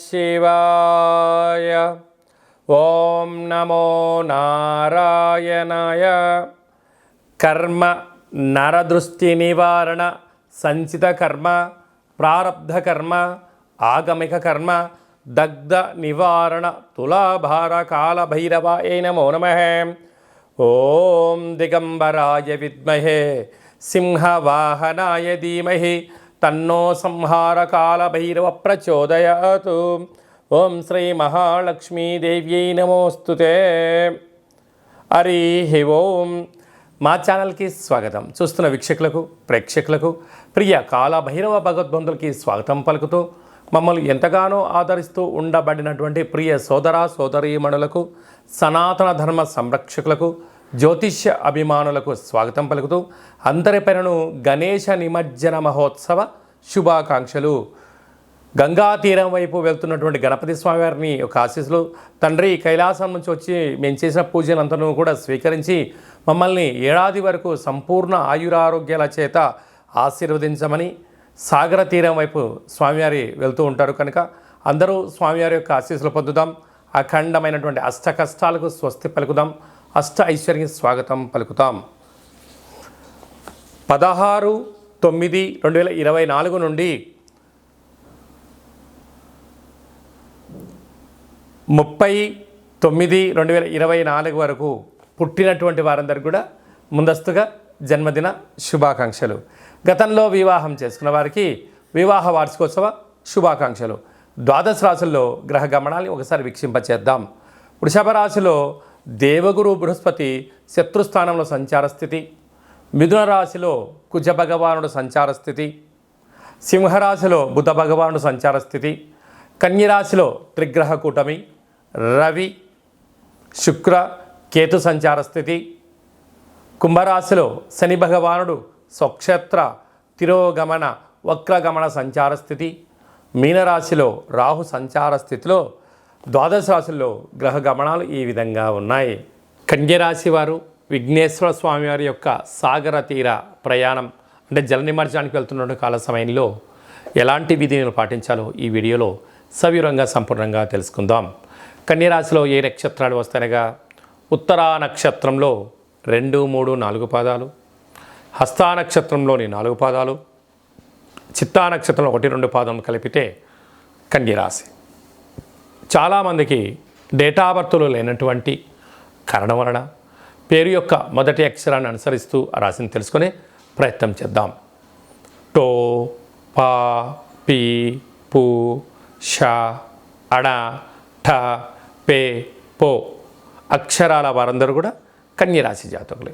శివాయ. ఓం నమో నారాయణాయ. కర్మ నరదృష్టి నివారణ సంచిత కర్మ ప్రారబ్ధ కర్మ ఆగమిక కర్మ దగ్ధ నివారణ తులాభార కాల భైరవాయ నమో నమః. ఓం దిగంబరాయ విద్మహే సింహవాహనాయ ధీమహి తన్నో సంహార కాల భైరవ ప్రచోదయాత్. ఓం శ్రీ మహాలక్ష్మీదేవ్యై నమోస్తుతే. హరి ఓం. మా ఛానల్కి స్వాగతం. చూస్తున్న వీక్షకులకు ప్రేక్షకులకు ప్రియ కాలభైరవ భగవద్బంధులకి స్వాగతం పలుకుతూ మమ్మల్ని ఎంతగానో ఆదరిస్తూ ఉండబడినటువంటి ప్రియ సోదర సోదరీమణులకు సనాతన ధర్మ సంరక్షకులకు జ్యోతిష్య అభిమానులకు స్వాగతం పలుకుతూ అందరి పేరును గణేశ నిమజ్జన మహోత్సవ శుభాకాంక్షలు. గంగా తీరం వైపు వెళ్తున్నటువంటి గణపతి స్వామివారిని ఒక ఆశీస్సులు. తండ్రి కైలాసం నుంచి వచ్చి మేము చేసిన పూజలంతను కూడా స్వీకరించి మమ్మల్ని ఏడాది వరకు సంపూర్ణ ఆయురారోగ్యాల చేత ఆశీర్వదించమని సాగర తీరం వైపు స్వామివారి వెళ్తూ ఉంటారు కనుక అందరూ స్వామివారి యొక్క ఆశీస్సులు పొందుదాం. అఖండమైనటువంటి అష్ట కష్టాలకు స్వస్తి పలుకుదాం. అష్ట ఐశ్వర్యం స్వాగతం పలుకుతాం. 16/9/2024 నుండి 30/9/2024 వరకు పుట్టినటువంటి వారందరికీ కూడా ముందస్తుగా జన్మదిన శుభాకాంక్షలు. గతంలో వివాహం చేసుకున్న వారికి వివాహ వార్షికోత్సవ శుభాకాంక్షలు. ద్వాదశ రాశుల్లో గ్రహ గమనాన్ని ఒకసారి వీక్షింపచేద్దాం. వృషభ రాశిలో దేవగురు బృహస్పతి శత్రుస్థానంలో సంచార స్థితి. మిథున రాశిలో కుజ భగవానుడు సంచార స్థితి. సింహరాశిలో బుధ భగవానుడు సంచార స్థితి. కన్యరాశిలో త్రిగ్రహ కూటమి రవి శుక్ర కేతు సంచార స్థితి. కుంభరాశిలో శని భగవానుడు స్వక్షేత్ర తిరోగమన వక్రగమన సంచార స్థితి. మీనరాశిలో రాహు సంచార స్థితిలో ద్వాదశ రాశుల్లో గ్రహ గమనాలు ఈ విధంగా ఉన్నాయి. కన్యరాశి వారు విఘ్నేశ్వర స్వామివారి యొక్క సాగర తీర ప్రయాణం అంటే జల నిమజ్జనానికి వెళ్తున్న కాల సమయంలో ఎలాంటి విధిని పాటించాలో ఈ వీడియోలో సవివరంగా సంపూర్ణంగా తెలుసుకుందాం. కన్యరాశిలో ఏ నక్షత్రాలు వస్తాయనగా ఉత్తరా నక్షత్రంలో 2, 3, 4 పాదాలు, హస్తా నక్షత్రంలోని 4 పాదాలు, చిత్తా నక్షత్రంలో 1, 2 పాదాలను కలిపితే కన్యరాశి. చాలామందికి డేటా బర్త్లో లేనటువంటి కారణం వలన పేరు యొక్క మొదటి అక్షరాన్ని అనుసరిస్తూ ఆ రాశిని తెలుసుకునే ప్రయత్నం చేద్దాం. టో పా పీ పు ష అణ ఠ పే పో అక్షరాల వారందరూ కూడా కన్యరాశి జాతకులే.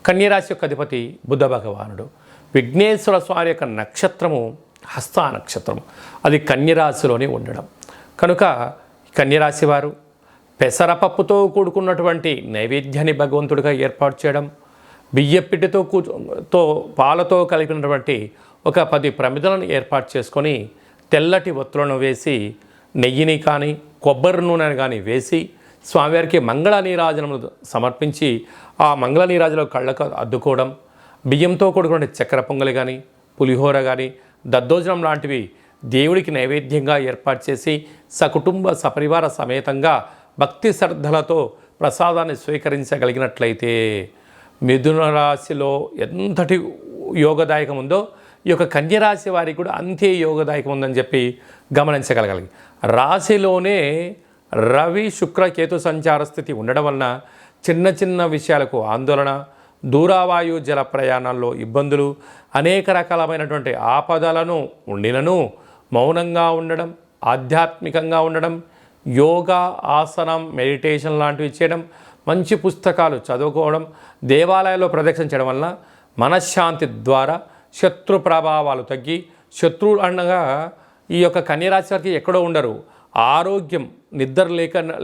కన్యరాశి యొక్క అధిపతి బుధ భగవానుడు. విఘ్నేశ్వర స్వామి యొక్క నక్షత్రము హస్తా నక్షత్రము, అది కన్యరాశిలోనే ఉండడం కనుక కన్యరాశి వారు పెసరపప్పుతో కూడుకున్నటువంటి నైవేద్యాన్ని భగవంతుడిగా ఏర్పాటు చేయడం, బియ్యపిట్టితో పాలతో కలిపినటువంటి ఒక 10 ప్రమిదలను ఏర్పాటు చేసుకొని తెల్లటి ఒత్తులను వేసి నెయ్యిని కానీ కొబ్బరి నూనెని కానీ వేసి స్వామివారికి మంగళ నీరాజనములు సమర్పించి ఆ మంగళ నీరాజనం కళ్ళకు అద్దుకోవడం, బియ్యంతో కూడుకున్న చక్కెర పొంగలి కానీ పులిహోర కానీ దద్దోజనం లాంటివి దేవుడికి నైవేద్యంగా ఏర్పాటు చేసి సకుటుంబ సపరివార సమేతంగా భక్తి శ్రద్ధలతో ప్రసాదాన్ని స్వీకరించగలిగినట్లయితే మిథున రాశిలో ఎంతటి యోగదాయకం ఉందో ఈ యొక్క కన్యరాశి వారికి కూడా అంతే యోగదాయకం ఉందని చెప్పి గమనించగలగాలి. రాశిలోనే రవి శుక్ర కేతు సంచార స్థితి ఉండడం వలన చిన్న చిన్న విషయాలకు ఆందోళన, దూరావాయు జల ప్రయాణాల్లో ఇబ్బందులు, అనేక రకాలమైనటువంటి ఆపదలను ఉండినను మౌనంగా ఉండడం, ఆధ్యాత్మికంగా ఉండడం, యోగా ఆసనం మెడిటేషన్ లాంటివి చేయడం, మంచి పుస్తకాలు చదువుకోవడం, దేవాలయాల్లో ప్రదక్షిణ చేయడం వలన మనశ్శాంతి ద్వారా శత్రు ప్రభావాలు తగ్గి, శత్రువులు అనగా ఈ యొక్క కన్యరాశి వారికి ఎక్కడో ఉండరు, ఆరోగ్యం నిద్ర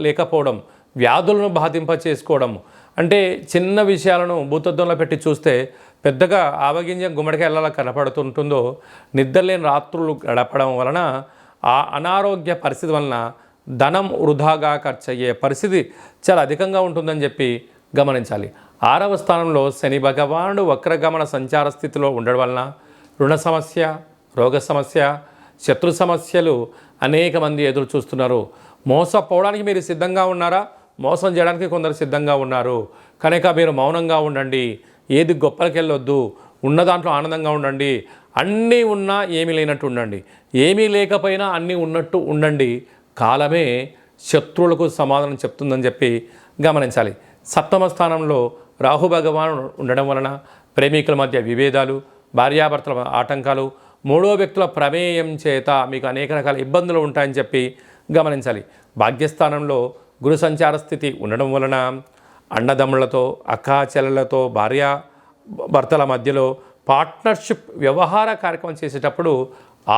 లేకపోవడం, వ్యాధులను బాధింప చేసుకోవడం, అంటే చిన్న విషయాలను భూతద్దంలో పెట్టి చూస్తే పెద్దగా ఆవగింజ గుమ్మడికాయ ఎలా కనపడుతుంటుందో నిద్రలేని రాత్రులు గడపడం వలన ఆ అనారోగ్య పరిస్థితి వలన ధనం వృధాగా ఖర్చు అయ్యే పరిస్థితి చాలా అధికంగా ఉంటుందని చెప్పి గమనించాలి. 6వ స్థానంలో శని భగవానుడు వక్రగమన సంచార స్థితిలో ఉండడం వలన రుణ సమస్య, రోగ సమస్య, శత్రు సమస్యలు అనేక మంది ఎదురు చూస్తున్నారు. మోసపోవడానికి మీరు సిద్ధంగా ఉన్నారా? మోసం చేయడానికి కొందరు సిద్ధంగా ఉన్నారు. కనుక మీరు మౌనంగా ఉండండి. ఏది గొప్పలకి వెళ్ళొద్దు. ఉన్న దాంట్లో ఆనందంగా ఉండండి. అన్నీ ఉన్నా ఏమీ లేనట్టు ఉండండి. ఏమీ లేకపోయినా అన్నీ ఉన్నట్టు ఉండండి. కాలమే శత్రువులకు సమాధానం చెప్తుందని చెప్పి గమనించాలి. సప్తమ స్థానంలో రాహు భగవానుడు ఉండడం వలన ప్రేమికుల మధ్య విభేదాలు, భార్యాభర్తల ఆటంకాలు, మూడో వ్యక్తుల ప్రమేయం చేత మీకు అనేక రకాల ఇబ్బందులు ఉంటాయని చెప్పి గమనించాలి. భాగ్యస్థానంలో గురు సంచార స్థితి ఉండడం వలన అన్నదమ్ములతో, అక్కా చెల్లెలతో, భార్య భర్తల మధ్యలో పార్ట్నర్షిప్ వ్యవహార కార్యక్రమం చేసేటప్పుడు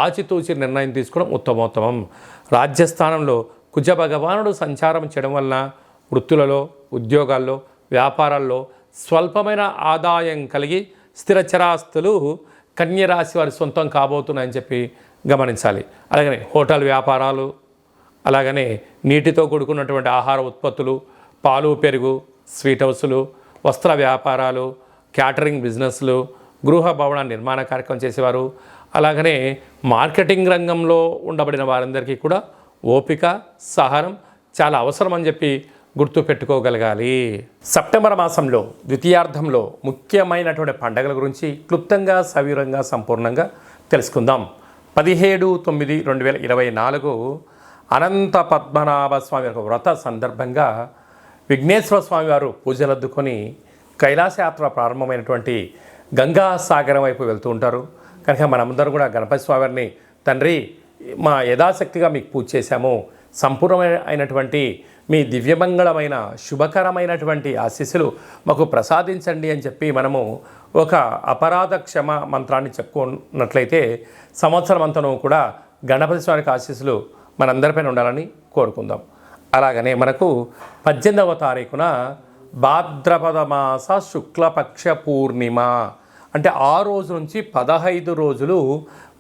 ఆచితూచి నిర్ణయం తీసుకోవడం ఉత్తమోత్తమం. రాజ్యస్థానంలో కుజ భగవానుడు సంచారం చేయడం వలన వృత్తులలో, ఉద్యోగాల్లో, వ్యాపారాల్లో స్వల్పమైన ఆదాయం కలిగి స్థిరచరాస్తులు కన్యరాశి వారి సొంతం కాబోతున్నాయని చెప్పి గమనించాలి. అలాగనే హోటల్ వ్యాపారాలు, అలాగనే నీటితో కూడుకున్నటువంటి ఆహార ఉత్పత్తులు, పాలు పెరుగు, స్వీట్ హౌసులు, వస్త్ర వ్యాపారాలు, క్యాటరింగ్ బిజినెస్లు, గృహ భవన నిర్మాణ కార్యక్రమం చేసేవారు, అలాగనే మార్కెటింగ్ రంగంలో ఉండబడిన వారందరికీ కూడా ఓపిక, సహనం చాలా అవసరం అని చెప్పి గుర్తు పెట్టుకోగలగాలి. సెప్టెంబర్ మాసంలో ద్వితీయార్థంలో ముఖ్యమైనటువంటి పండుగల గురించి క్లుప్తంగా, సవివరంగా, సంపూర్ణంగా తెలుసుకుందాం. 17/9/2024 అనంత పద్మనాభ స్వామి యొక్క వ్రత సందర్భంగా విఘ్నేశ్వర స్వామి వారు పూజలద్దుకొని కైలాసయాత్ర ప్రారంభమైనటువంటి గంగా సాగరం వైపు వెళ్తూ ఉంటారు. కనుక మనమందరం కూడా గణపతి స్వామివారిని, తండ్రి మా యథాశక్తిగా మీకు పూజ చేశాము, సంపూర్ణమైనటువంటి మీ దివ్యమంగళమైన శుభకరమైనటువంటి ఆశీస్సులు మాకు ప్రసాదించండి అని చెప్పి మనము ఒక అపరాధ క్షమ మంత్రాన్ని చెప్పుకున్నట్లయితే సంవత్సరం అంతను కూడా గణపతి స్వామికి ఆశీస్సులు మనందరిపైన ఉండాలని కోరుకుందాం. అలాగనే మనకు 18వ తారీఖున భాద్రపద మాస శుక్లపక్ష పూర్ణిమ అంటే ఆ రోజు నుంచి 15 రోజులు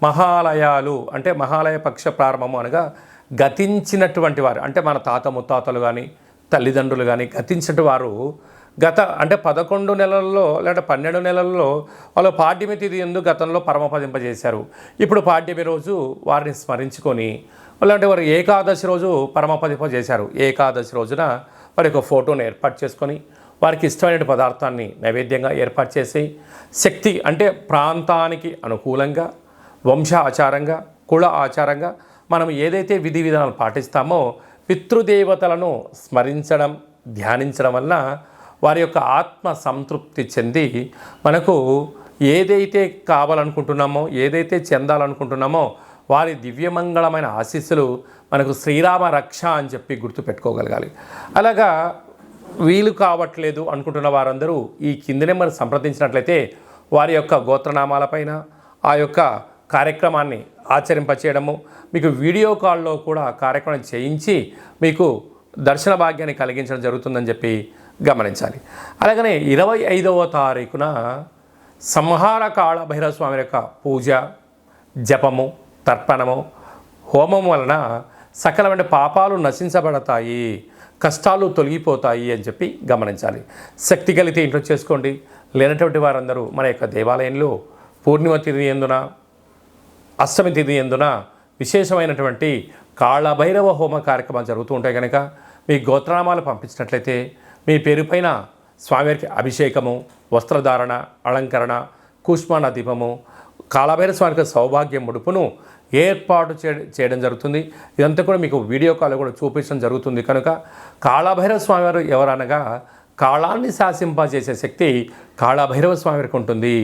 మహాలయాలు అంటే మహాలయ పక్ష ప్రారంభము అనగా గతించినటువంటి వారు అంటే మన తాత ముత్తాతలు కానీ తల్లిదండ్రులు కానీ గతించిన వారు గత అంటే 11 నెలల్లో లేదా 12 నెలల్లో వాళ్ళు పాడ్యమి తిథి యందు గతంలో పరమపదింపజేశారు. ఇప్పుడు పాడ్యమి రోజు వారిని స్మరించుకొని అలాంటి వారు ఏకాదశి రోజు పరమపదింపజేశారు. ఏకాదశి రోజున వారి యొక్క ఫోటోను ఏర్పాటు చేసుకొని వారికి ఇష్టమైన పదార్థాన్ని నైవేద్యంగా ఏర్పాటు చేసి శక్తి అంటే ప్రాంతానికి అనుకూలంగా, వంశ ఆచారంగా, కుల ఆచారంగా మనం ఏదైతే విధి విధానాలు పాటిస్తామో పితృదేవతలను స్మరించడం, ధ్యానించడం వలన వారి యొక్క ఆత్మ సంతృప్తి చెంది మనకు ఏదైతే కావాలనుకుంటున్నామో, ఏదైతే చెందాలనుకుంటున్నామో వారి దివ్యమంగళమైన ఆశీస్సులు మనకు శ్రీరామ రక్ష అని చెప్పి గుర్తుపెట్టుకోగలగాలి. అలాగా వీలు కావట్లేదు అనుకుంటున్న వారందరూ ఈ కింది నెంబర్ సంప్రదించినట్లయితే వారి యొక్క గోత్రనామాలపైన ఆ యొక్క కార్యక్రమాన్ని ఆచరింపచేయడము, మీకు వీడియో కాల్లో కూడా కార్యక్రమం చేయించి మీకు దర్శన భాగ్యాన్ని కలిగించడం జరుగుతుందని చెప్పి గమనించాలి. అలాగనే 25వ తారీఖున సంహార కాళ భైరవ స్వామి యొక్క పూజ, జపము, తర్పణము, హోమం వలన సకలమైన పాపాలు నశించబడతాయి, కష్టాలు తొలగిపోతాయి అని చెప్పి గమనించాలి. శక్తి కలిగితే ఇంట్లో చేసుకోండి. లేనటువంటి వారందరూ మన యొక్క దేవాలయంలో పూర్ణిమ తిథి యందున, అష్టమి తిథి యందున విశేషమైనటువంటి కాళభైరవ హోమ కార్యక్రమాలు జరుగుతూ ఉంటాయి. కనుక మీ గోత్రనామాలు పంపించినట్లయితే మీ పేరు పైన స్వామివారికి అభిషేకము, వస్త్రధారణ, అలంకరణ, కూష్మాండ దీపము, కాళభైరవ స్వామికి సౌభాగ్య ముడుపును ఏర్పాటు చేయడం జరుగుతుంది. ఇదంతా కూడా మీకు వీడియో కాల్ కూడా చూపించడం జరుగుతుంది. కనుక కాళభైరవ స్వామివారు ఎవరనగా కాలాన్ని శాసింపజేసే శక్తి కాళభైరవ స్వామివారికి ఉంటుంది.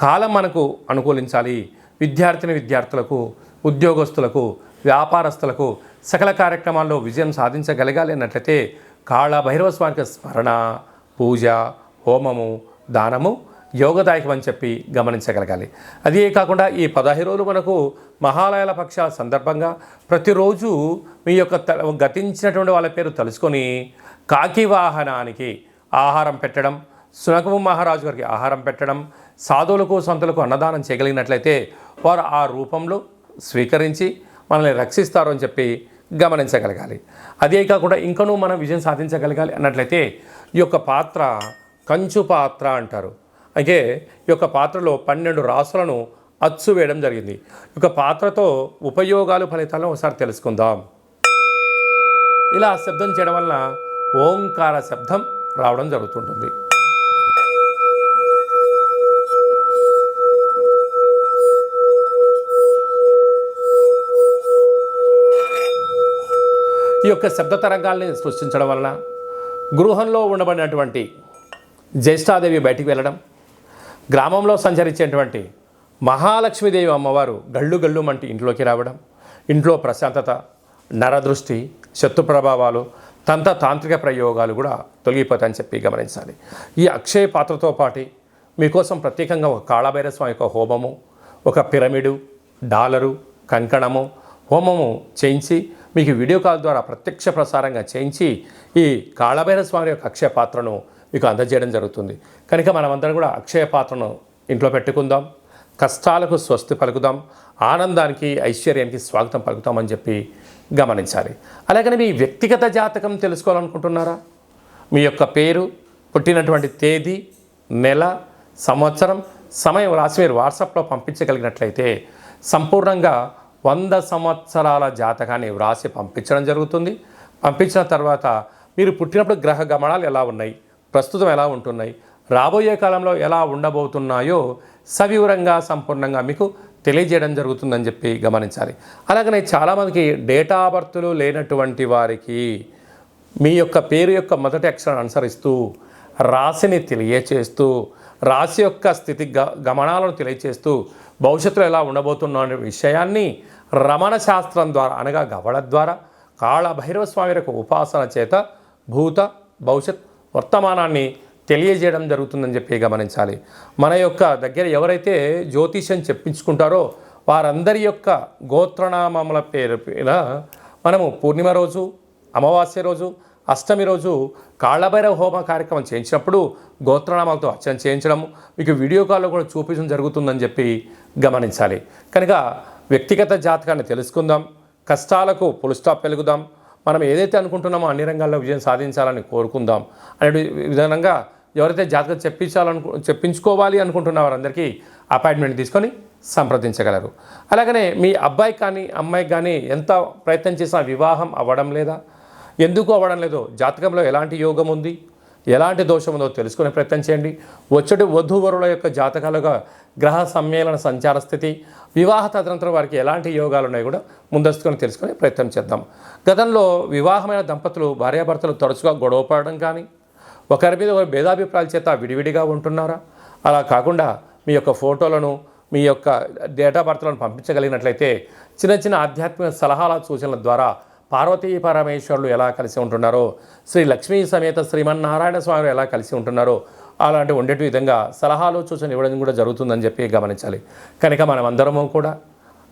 కాలం మనకు అనుకూలించాలి. విద్యార్థులకు, ఉద్యోగస్తులకు, వ్యాపారస్తులకు సకల కార్యక్రమాల్లో విజయం సాధించగలగాలి అన్నట్లయితే కాళభైరవ స్వామికి స్మరణ, పూజ, హోమము, దానము యోగదాయకం అని చెప్పి గమనించగలగాలి. అదే కాకుండా ఈ 15 రోజులు మనకు మహాలయాల పక్షాల సందర్భంగా ప్రతిరోజు మీ యొక్క గతించినటువంటి వాళ్ళ పేరు తలుసుకొని కాకి వాహనానికి ఆహారం పెట్టడం, సునకము మహారాజు గారికి ఆహారం పెట్టడం, సాధువులకు, సంతులకు అన్నదానం చేయగలిగినట్లయితే వారు ఆ రూపంలో స్వీకరించి మనల్ని రక్షిస్తారు అని చెప్పి గమనించగలగాలి. అదే కాకుండా ఇంకనూ మనం విజయం సాధించగలగాలి అన్నట్లయితే ఈ యొక్క పాత్ర కంచు పాత్ర అంటారు. అయితే ఈ యొక్క పాత్రలో 12 రాసులను అచ్చు వేయడం జరిగింది. ఒక పాత్రతో ఉపయోగాలు ఫలితాలను ఒకసారి తెలుసుకుందాం. ఇలా శబ్దం చేయడం వలన ఓంకార శబ్దం రావడం జరుగుతుంటుంది. ఈ యొక్క శబ్ద తరంగాల్ని సృష్టించడం వలన గృహంలో ఉండబడినటువంటి జ్యేష్ఠాదేవి బయటికి వెళ్ళడం, గ్రామంలో సంచరించేటువంటి మహాలక్ష్మీదేవి అమ్మవారు గళ్ళు గళ్ళు మంటి ఇంట్లోకి రావడం, ఇంట్లో ప్రశాంతత, నరదృష్టి, శత్రు ప్రభావాలు, తాంత్రిక ప్రయోగాలు కూడా తొలగిపోతాయని చెప్పి గమనించాలి. ఈ అక్షయ పాత్రతో పాటు మీకోసం ప్రత్యేకంగా ఒక కాళభైరవ స్వామి యొక్క హోమము, ఒక పిరమిడు, డాలరు, కంకణము హోమము చేయించి మీకు వీడియో కాల్ ద్వారా ప్రత్యక్ష ప్రసారంగా చేయించి ఈ కాళభైరవ స్వామి యొక్క అక్షయ పాత్రను మీకు అందజేయడం జరుగుతుంది. కనుక మనమందరం కూడా అక్షయ పాత్రను ఇంట్లో పెట్టుకుందాం, కష్టాలకు స్వస్తి పలుకుదాం, ఆనందానికి ఐశ్వర్యానికి స్వాగతం పలుకుతామని చెప్పి గమనించాలి. అలాగని మీ వ్యక్తిగత జాతకం తెలుసుకోవాలనుకుంటున్నారా? మీ యొక్క పేరు, పుట్టినటువంటి తేదీ, నెల, సంవత్సరం, సమయం రాసి మీరు వాట్సాప్లో పంపించగలిగినట్లయితే సంపూర్ణంగా 100 సంవత్సరాల జాతకాన్ని వ్రాసి పంపించడం జరుగుతుంది. పంపించిన తర్వాత మీరు పుట్టినప్పుడు గ్రహ గమనాలు ఎలా ఉన్నాయి, ప్రస్తుతం ఎలా ఉంటున్నాయి, రాబోయే కాలంలో ఎలా ఉండబోతున్నాయో సవివరంగా సంపూర్ణంగా మీకు తెలియజేయడం జరుగుతుందని చెప్పి గమనించాలి. అలాగనే చాలామందికి డేటా బర్త్లు లేనటువంటి వారికి మీ యొక్క పేరు యొక్క మొదటి అక్షరాన్ని అనుసరిస్తూ రాశిని తెలియచేస్తూ, రాశి యొక్క స్థితి గమనాలను తెలియచేస్తూ భవిష్యత్తులో ఎలా ఉండబోతున్న అనే విషయాన్ని రమణ శాస్త్రం ద్వారా అనగా గవళ ద్వారా కాళభైరవ స్వామి యొక్క ఉపాసన చేత భూత భవిష్యత్ వర్తమానాన్ని తెలియజేయడం జరుగుతుందని చెప్పి గమనించాలి. మన యొక్క దగ్గర ఎవరైతే జ్యోతిష్యం చెప్పించుకుంటారో వారందరి యొక్క గోత్రనామముల పేరు మనము పూర్ణిమ రోజు, అమావాస్య రోజు, అష్టమి రోజు కాళభైరవ హోమ కార్యక్రమం చేయించినప్పుడు గోత్రనామాలతో అర్చన చేయించడం మీకు వీడియో కాల్లో కూడా చూపించడం జరుగుతుందని చెప్పి గమనించాలి. కనుక వ్యక్తిగత జాతకాన్ని తెలుసుకుందాం, కష్టాలకు ఫుల్ స్టాప్ వెలుగుదాం, మనం ఏదైతే అనుకుంటున్నామో అన్ని రంగాల్లో విజయం సాధించాలని కోరుకుందాం అనే విధంగా ఎవరైతే జాతకం చెప్పించుకోవాలి అనుకుంటున్న వారందరికీ అపాయింట్మెంట్ తీసుకొని సంప్రదించగలరు. అలాగనే మీ అబ్బాయికి కానీ అమ్మాయికి కానీ ఎంత ప్రయత్నం చేసినా వివాహం అవ్వడం లేదా, ఎందుకు అవ్వడం లేదో, జాతకంలో ఎలాంటి యోగం ఉంది, ఎలాంటి దోషం ఉందో తెలుసుకునే ప్రయత్నం చేయండి. వచ్చేటి వధూవరుల యొక్క జాతకాలుగా గ్రహ సమ్మేళన సంచార స్థితి, వివాహ తదనంతరం వారికి ఎలాంటి యోగాలు ఉన్నాయో కూడా ముందస్తుకొని తెలుసుకునే ప్రయత్నం చేద్దాం. గతంలో వివాహమైన దంపతులు భార్యాభర్తలు తరచుగా గొడవపడడం కానీ, ఒకరి మీద ఒకరి భేదాభిప్రాయాల చేత విడివిడిగా ఉంటున్నారా? అలా కాకుండా మీ యొక్క ఫోటోలను, మీ యొక్క డేట్ ఆఫ్ బర్త్లను పంపించగలిగినట్లయితే చిన్న చిన్న ఆధ్యాత్మిక సలహాల సూచనల ద్వారా పార్వతీ పరమేశ్వరులు ఎలా కలిసి ఉంటున్నారో, శ్రీ లక్ష్మీ సమేత శ్రీమన్నారాయణ స్వామి ఎలా కలిసి ఉంటున్నారో అలాంటి ఉండేటి విధంగా సలహాలు సూచనలు ఇవ్వడం కూడా జరుగుతుందని చెప్పి గమనించాలి. కనుక మనమందరము కూడా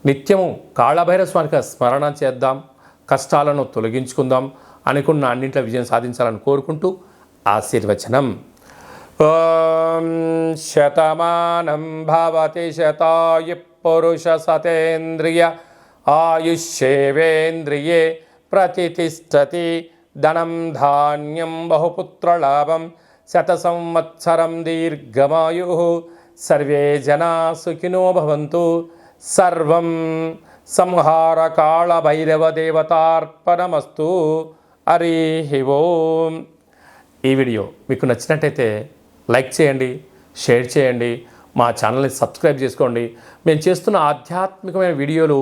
నిత్యము కాళభైరవ స్వామికి స్మరణ చేద్దాం, కష్టాలను తొలగించుకుందాం, అనుకున్న అన్నింటిలో విజయం సాధించాలని కోరుకుంటూ ఆశీర్వచనం. ఓం శతమానం భవతి శతాయు పురుష సతేంద్రియ ఆయుష్యేవేంద్రియే ప్రతిష్టతి ధనం ధాన్యం బహుపుత్రలాభం శత సంవత్సరం దీర్ఘమాయు సర్వే జనా సుఖినో భవంతు. సర్వం సంహార కాళభైరవ దేవతార్పణమస్తు. హరి ఓం. ఈ వీడియో మీకు నచ్చినట్టయితే లైక్ చేయండి, షేర్ చేయండి, మా ఛానల్ని సబ్స్క్రైబ్ చేసుకోండి. మేము చేస్తున్న ఆధ్యాత్మికమైన వీడియోలు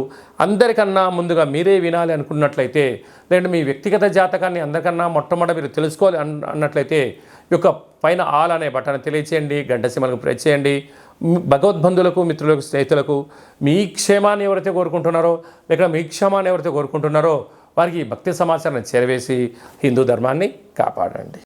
అందరికన్నా ముందుగా మీరే వినాలి అనుకున్నట్లయితే, లేదంటే మీ వ్యక్తిగత జాతకాన్ని అందరికన్నా మొట్టమొదటి మీరు తెలుసుకోవాలి అన్నట్లయితే ఈ యొక్క పైన ఆల్ అనే బటన్ తెలియచేయండి, గంట సింబల్కు ప్రెస్ చేయండి. భగవద్బంధులకు, మిత్రులకు, స్నేహితులకు మీ క్షేమాన్ని ఎవరైతే కోరుకుంటున్నారో, లేక మీ క్షేమాన్ని ఎవరైతే కోరుకుంటున్నారో వారికి భక్తి సమాచారాన్ని చేరవేసి హిందూ ధర్మాన్ని కాపాడండి.